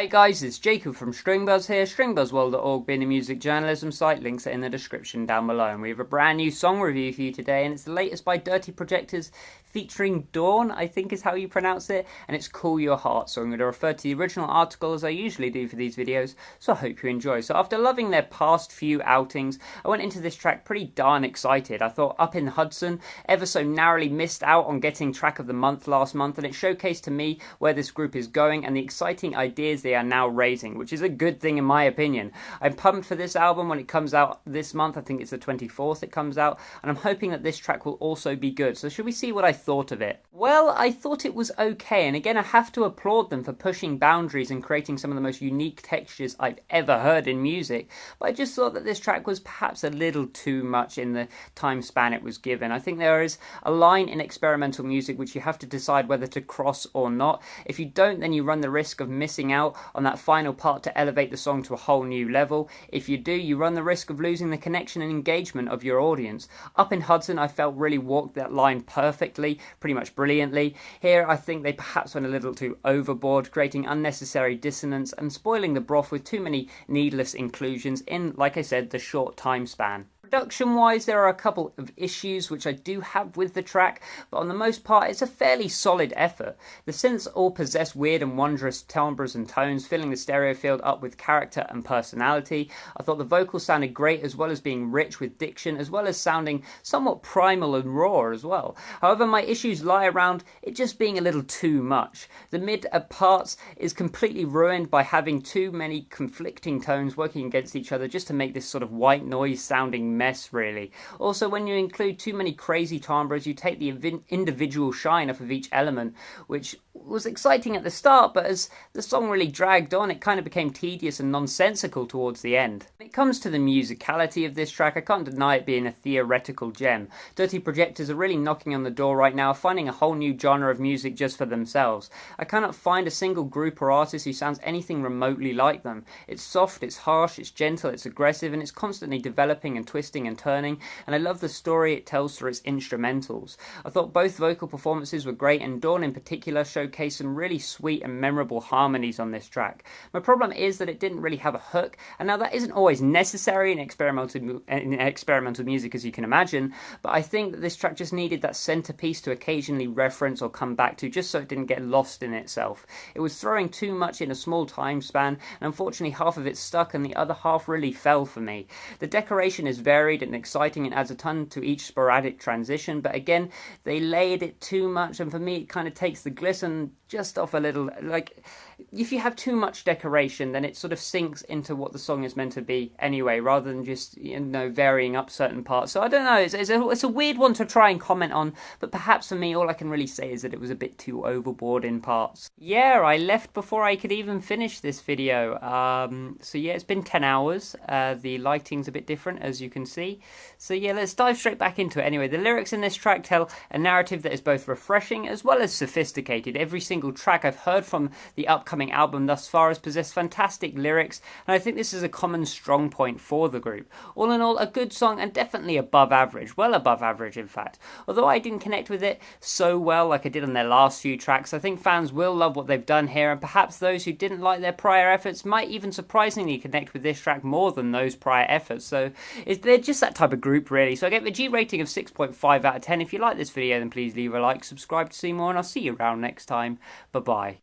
Hi guys, it's Jacob from Stringbuzz here, stringbuzzworld.org being a music journalism site, links are in the description down below. And we have a brand new song review for you today, and it's the latest by Dirty Projectors featuring Dawn, I think is how you pronounce it, and it's Cool Your Heart. So I'm going to refer to the original article as I usually do for these videos, so I hope you enjoy. So after loving their past few outings, I went into this track pretty darn excited. I thought Up in Hudson ever so narrowly missed out on getting track of the month last month, and it showcased to me where this group is going and the exciting ideas they are now raising, which is a good thing in my opinion. I'm pumped for this album when it comes out this month. I think it's the 24th it comes out, and I'm hoping that this track will also be good. So should we see what I thought of it? Well, I thought it was okay, and again I have to applaud them for pushing boundaries and creating some of the most unique textures I've ever heard in music, but I just thought that this track was perhaps a little too much in the time span it was given. I think there is a line in experimental music which you have to decide whether to cross or not. If you don't, then you run the risk of missing out on that final part to elevate the song to a whole new level. If you do, you run the risk of losing the connection and engagement of your audience. Up in Hudson, I felt really walked that line perfectly, pretty much brilliantly. Here, I think they perhaps went a little too overboard, creating unnecessary dissonance and spoiling the broth with too many needless inclusions in, like I said, the short time span. Production-wise, there are a couple of issues which I do have with the track, but on the most part, it's a fairly solid effort. The synths all possess weird and wondrous timbres and tones, filling the stereo field up with character and personality. I thought the vocals sounded great, as well as being rich with diction, as well as sounding somewhat primal and raw as well. However, my issues lie around it just being a little too much. The mid parts is completely ruined by having too many conflicting tones working against each other just to make this sort of white noise sounding mess, really. Also, when you include too many crazy timbres, you take the individual shine off of each element, which was exciting at the start, but as the song really dragged on, it kind of became tedious and nonsensical towards the end. When it comes to the musicality of this track, I can't deny it being a theoretical gem. Dirty Projectors are really knocking on the door right now, finding a whole new genre of music just for themselves. I cannot find a single group or artist who sounds anything remotely like them. It's soft, it's harsh, it's gentle, it's aggressive, and it's constantly developing and twisting and turning, and I love the story it tells through its instrumentals. I thought both vocal performances were great, and Dawn in particular showcased some really sweet and memorable harmonies on this track. My problem is that it didn't really have a hook, and now that isn't always necessary in experimental music, as you can imagine, but I think that this track just needed that centerpiece to occasionally reference or come back to, just so it didn't get lost in itself. It was throwing too much in a small time span, and unfortunately half of it stuck and the other half really fell for me. The decoration is varied and exciting and adds a ton to each sporadic transition, but again they layered it too much, and for me it kind of takes the glisten just off a little. Like, if you have too much decoration, then it sort of sinks into what the song is meant to be anyway, rather than just, you know, varying up certain parts. So I don't know, it's a weird one to try and comment on, but perhaps for me all I can really say is that it was a bit too overboard in parts. Yeah, I left before I could even finish this video. So yeah, it's been 10 hours. The lighting's a bit different, as you can see. So yeah, let's dive straight back into it. Anyway, the lyrics in this track tell a narrative that is both refreshing as well as sophisticated. Every single track I've heard from the upcoming album thus far has possessed fantastic lyrics, and I think this is a common strong point for the group. All in all, a good song, and definitely above average, well above average in fact. Although I didn't connect with it so well like I did on their last few tracks, I think fans will love what they've done here, and perhaps those who didn't like their prior efforts might even surprisingly connect with this track more than those prior efforts. So they're just that type of group, really. So I get the G rating of 6.5 out of 10. If you like this video, then please leave a like, subscribe to see more, and I'll see you around next time. Bye-bye.